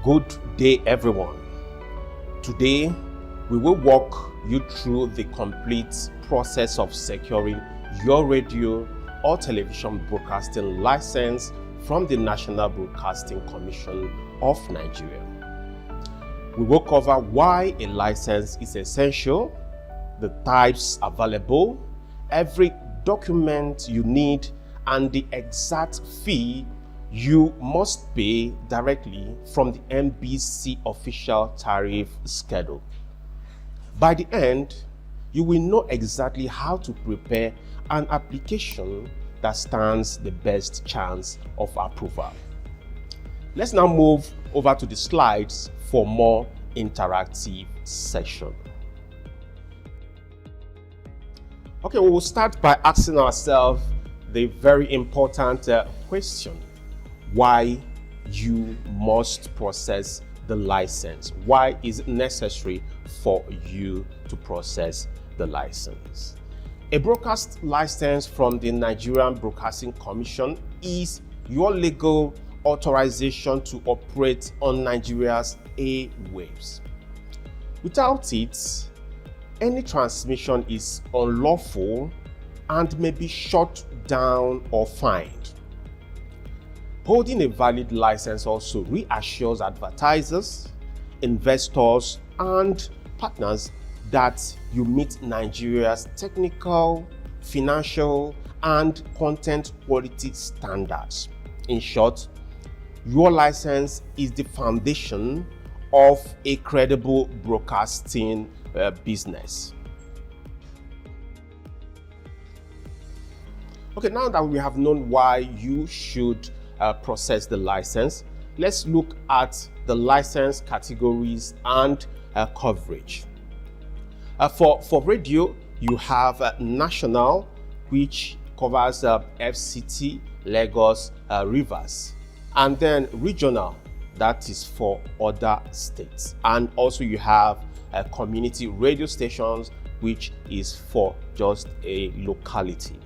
Good day, everyone. Today, we will walk you through the complete process of securing your radio or television broadcasting license from the National Broadcasting Commission of Nigeria. We will cover why a license is essential, the types available, every document you need, and the exact fee you must pay directly from the NBC official tariff schedule. By the end, you will know exactly how to prepare an application that stands the best chance of approval. Let's now move over to the slides for more interactive session. Okay, we will start by asking ourselves the very important question: why you must process the license? Why is it necessary for you to process the license? A broadcast license from the Nigerian Broadcasting Commission is your legal authorization to operate on Nigeria's airwaves. Without it, any transmission is unlawful and may be shut down or fined. Holding a valid license also reassures advertisers, investors, and partners that you meet Nigeria's technical, financial, and content quality standards. In short, your license is the foundation of a credible broadcasting business. Okay, now that we have known why you should process the license, let's look at the license categories and coverage. For radio, you have national, which covers FCT, Lagos, Rivers, and then regional, that is for other states. And also you have community radio stations, which is for just a locality.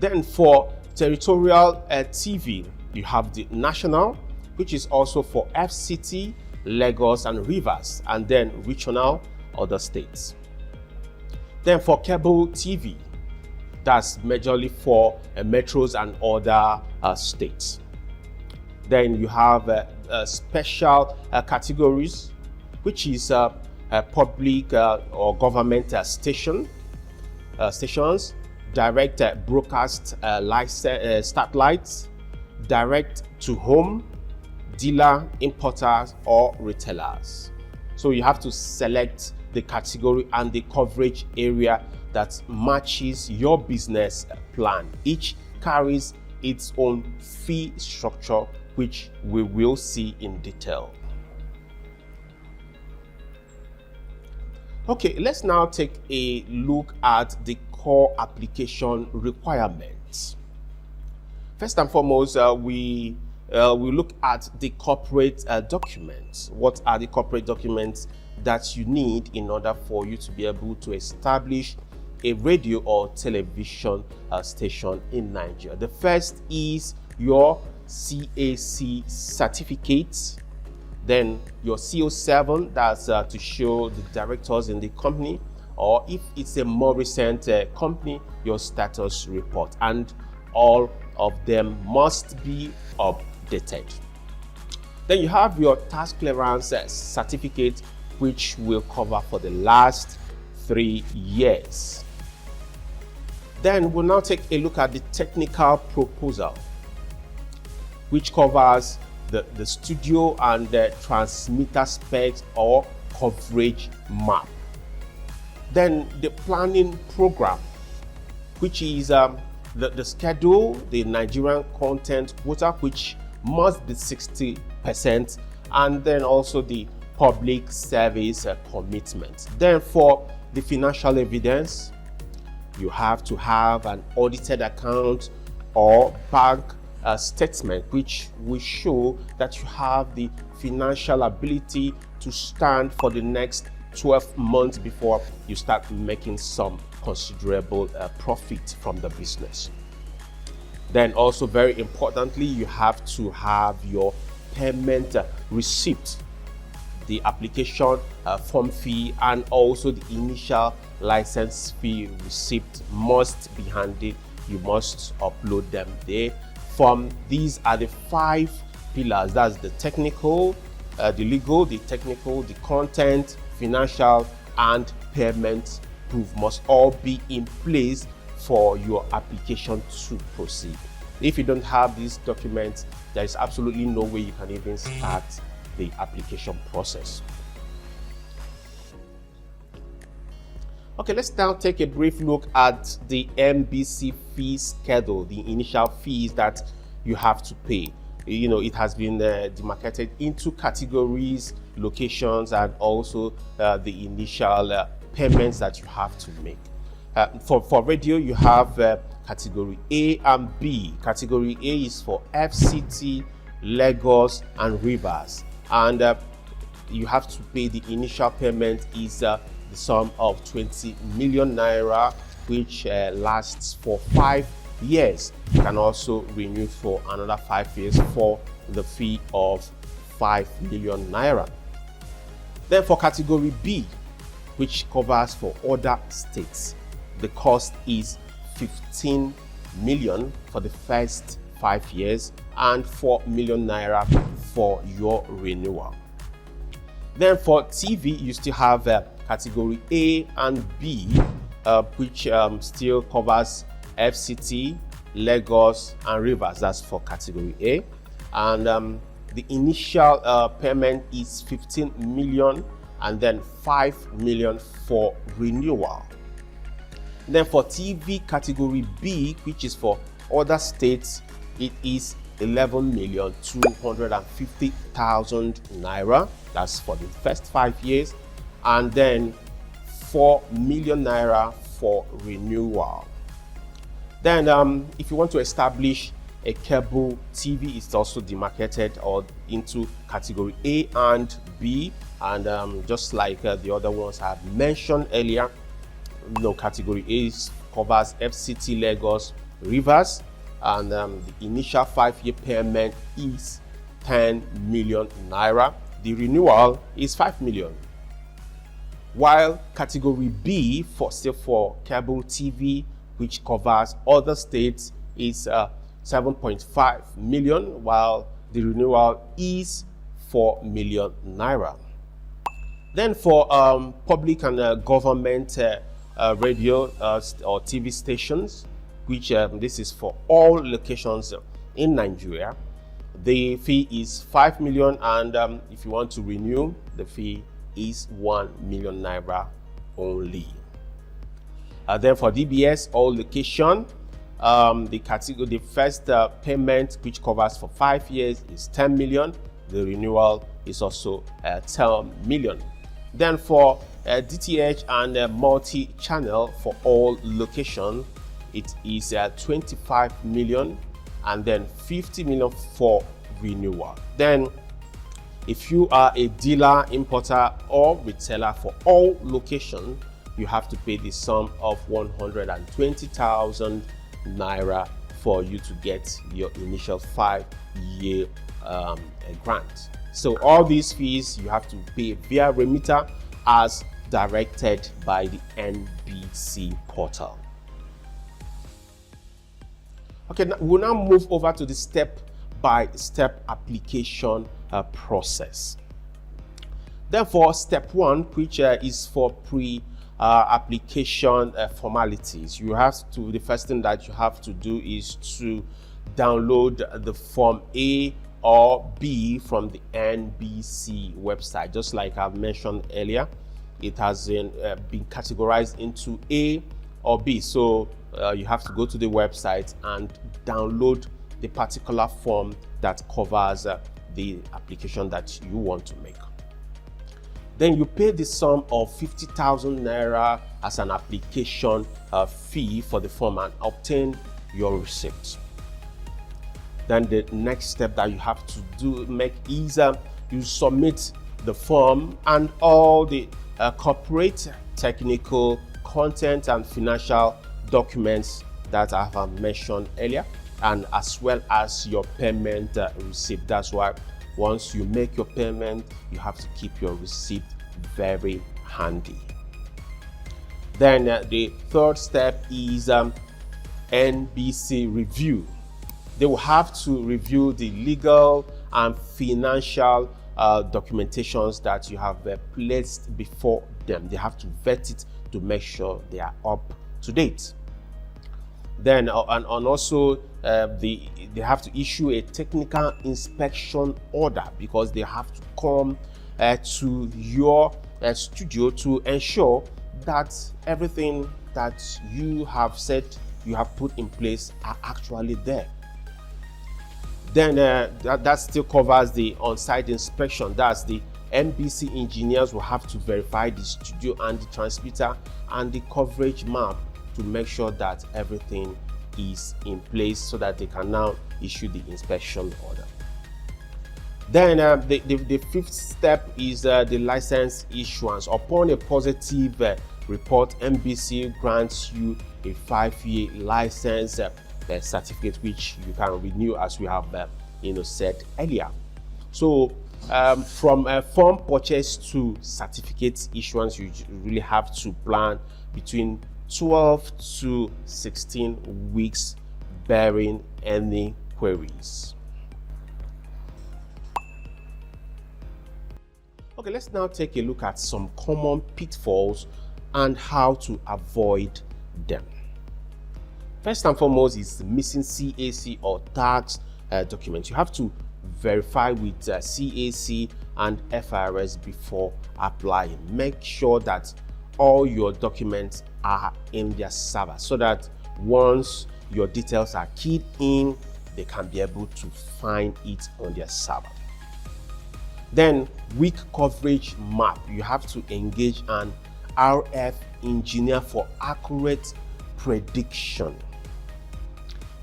Then for territorial TV, you have the national, which is also for FCT, Lagos, and Rivers, and then regional, other states. Then for cable TV, that's majorly for metros and other states. Then you have special categories, which is public or government stations, direct broadcast satellites, direct to home, dealer, importers, or retailers. So you have to select the category and the coverage area that matches your business plan. Each carries its own fee structure, which we will see in detail. Okay, let's now take a look at the core application requirements. First and foremost, we look at the corporate documents. What are the corporate documents that you need in order for you to be able to establish a radio or television station in Nigeria? The first is your CAC certificate, then your CO7, that's to show the directors in the company, or if it's a more recent company, your status report, and all of them must be updated. Then you have your tax clearance certificate, which will cover for the last 3 years. Then we'll now take a look at the technical proposal, which covers the studio and the transmitter specs or coverage map. Then the planning program, which is the schedule, the Nigerian content quota, which must be 60%, and then also the public service commitment. Then for the financial evidence, you have to have an audited account or bank statement, which will show that you have the financial ability to stand for the next 12 months before you start making some considerable profit from the business. Then also very importantly, you have to have your payment receipt, the application form fee, and also the initial license fee receipt must be handed. You must upload them there. These are the 5 pillars. That's the technical, the legal, the technical, the content, financial, and payment proof must all be in place for your application to proceed. If you don't have these documents, there is absolutely no way you can even start the application process. Okay, let's now take a brief look at the MBC fee schedule, the initial fees that you have to pay. You know, it has been demarcated into categories, locations, and also the initial payments that you have to make. For radio, you have category A and B. Category A is for FCT, Lagos, and Rivers, and you have to pay the initial payment is the sum of 20 million naira, which lasts for 5 years. You can also renew for another 5 years for the fee of 5 million naira. Then for category B, which covers for other states, the cost is 15 million for the first 5 years and 4 million naira for your renewal. Then for TV, you still have category A and B, which still covers FCT, Lagos, and Rivers. That's for category A. And the initial payment is 15 million and then 5 million for renewal. Then for TV category B, which is for other states, it is 11,250,000 naira. That's for the first 5 years, and then 4 million naira for renewal. Then if you want to establish a cable TV, it's also demarcated or into category A and B, and just like the other ones I have mentioned earlier, category A covers FCT, Lagos, Rivers, and the initial 5-year payment is 10 million naira. The renewal is 5 million. While category B for cable TV, which covers other states, is 7.5 million, while the renewal is 4 million naira. Then for public and government radio or TV stations, which this is for all locations in Nigeria, the fee is 5 million, and if you want to renew, the fee is 1 million naira only. Then for DBS all location, the first payment, which covers for 5 years, is 10 million. The renewal is also 10 million. Then for DTH and multi-channel for all location, it is 25 million and then 50 million for renewal. Then if you are a dealer, importer, or retailer for all location, you have to pay the sum of 120,000 naira for you to get your initial 5-year grant. So all these fees you have to pay via remitter as directed by the NBC portal. Okay, we'll now move over to the step-by-step application process. Therefore, step 1, which is for application formalities, the first thing that you have to do is to download the form A or B from the NBC website. Just like I've mentioned earlier, it has been categorized into A or B. So you have to go to the website and download the particular form that covers the application that you want to make. Then you pay the sum of 50,000 naira as an application fee for the form and obtain your receipt. Then the next step that you have to make is you submit the form and all the corporate, technical, content, and financial documents that I have mentioned earlier, and as well as your payment receipt. That's why once you make your payment, you have to keep your receipt very handy. Then the third step is NBC review. They will have to review the legal and financial documentations that you have placed before them. They have to vet it to make sure they are up to date. Then and also they have to issue a technical inspection order, because they have to come to your studio to ensure that everything that you have said you have put in place are actually there. Then that still covers the on-site inspection. That's the NBC engineers will have to verify the studio and the transmitter and the coverage map to make sure that everything is in place, so that they can now issue the inspection order. Then the fifth step is the license issuance. Upon a positive report, NBC grants you a 5-year license certificate, which you can renew, as we have said earlier. So from form purchase to certificate issuance, you really have to plan between 12 to 16 weeks, barring any queries. Okay, let's now take a look at some common pitfalls and how to avoid them. First and foremost is missing CAC or tax documents. You have to verify with CAC and FIRS before applying. Make sure that all your documents are in their server, so that once your details are keyed in, they can be able to find it on their server. Then weak coverage map. You have to engage an RF engineer for accurate prediction.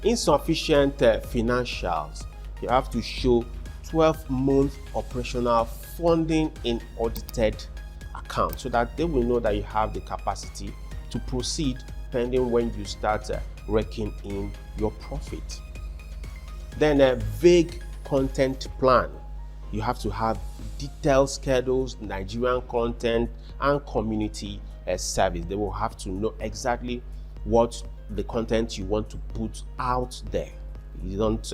Insufficient financials. You have to show 12-month operational funding in audited account, so that they will know that you have the capacity to proceed pending when you start raking in your profit. Then a vague content plan. You have to have detailed schedules, Nigerian content, and community service. They will have to know exactly what the content you want to put out there. You don't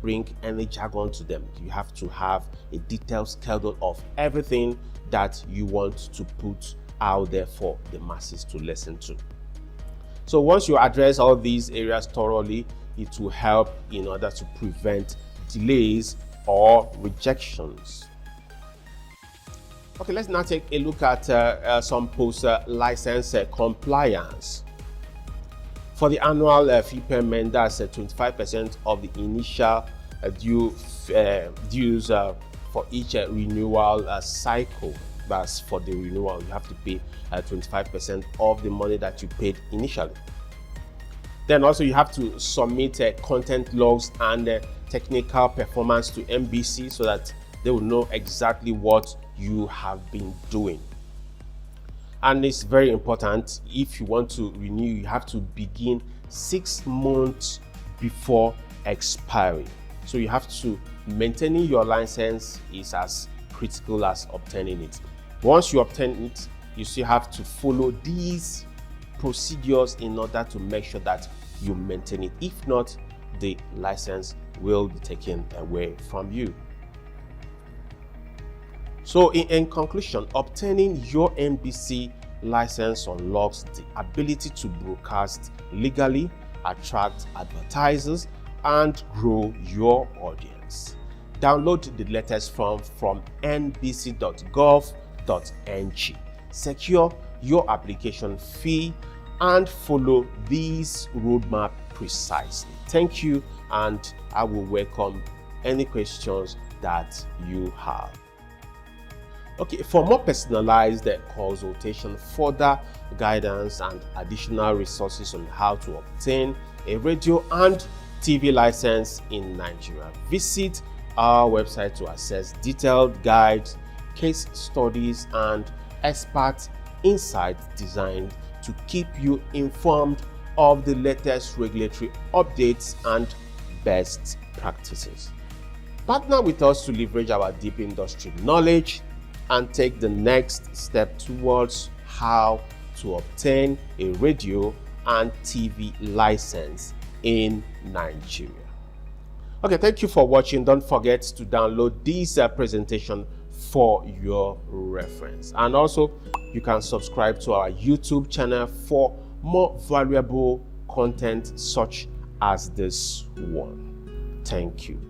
bring any jargon to them. You have to have a detailed schedule of everything that you want to put out there for the masses to listen to. So once you address all these areas thoroughly, it will help in order to prevent delays or rejections. Okay, let's now take a look at some post-license compliance. For the annual fee payment, that's 25% of the initial dues for each renewal cycle. That's for the renewal. You have to pay 25% of the money that you paid initially. Then also you have to submit content logs and technical performance to NBC, so that they will know exactly what you have been doing. And it's very important, if you want to renew, you have to begin 6 months before expiry. So you have to maintaining your license is as critical as obtaining it. Once you obtain it, you still have to follow these procedures in order to make sure that you maintain it. If not, the license will be taken away from you. So in conclusion, obtaining your NBC license unlocks the ability to broadcast legally, attract advertisers, and grow your audience. Download the latest form from nbc.gov.ng. Secure your application fee and follow these roadmap precisely. Thank you, and I will welcome any questions that you have. Okay, for more personalized consultation, further guidance, and additional resources on how to obtain a radio and TV license in Nigeria, visit our website to access detailed guides, case studies, and expert insights designed to keep you informed of the latest regulatory updates and best practices. Partner with us to leverage our deep industry knowledge and take the next step towards how to obtain a radio and TV license in Nigeria. Okay, thank you for watching. Don't forget to download this presentation for your reference. And also, you can subscribe to our YouTube channel for more valuable content such as this one. Thank you.